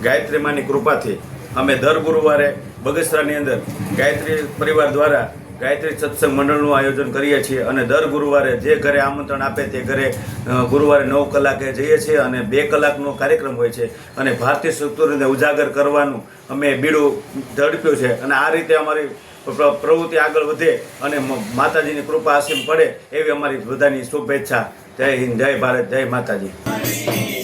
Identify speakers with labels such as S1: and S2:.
S1: ગાયત્રી માની કૃપાથી અમે દર ગુરુવારે બગસરાની અંદર ગાયત્રી પરિવાર દ્વારા ગાયત્રી સત્સંગ મંડળનું આયોજન કરીએ છીએ અને દર ગુરુવારે જે ઘરે આમંત્રણ આપે તે ઘરે ગુરુવારે 9 કલાકે જઈએ છીએ અને 2 કલાકનો કાર્યક્રમ હોય છે અને ભારતીય સંસ્કૃતિને ઉજાગર કરવાનું અમે બીડું ઝડપ્યું છે અને આ રીતે અમારી પ્રવૃત્તિ આગળ વધે અને માતાજીની કૃપા આસીમ પડે એવી અમારી બધાની શુભેચ્છા। જય હિન્દ, જય ભારત, જય માતાજી।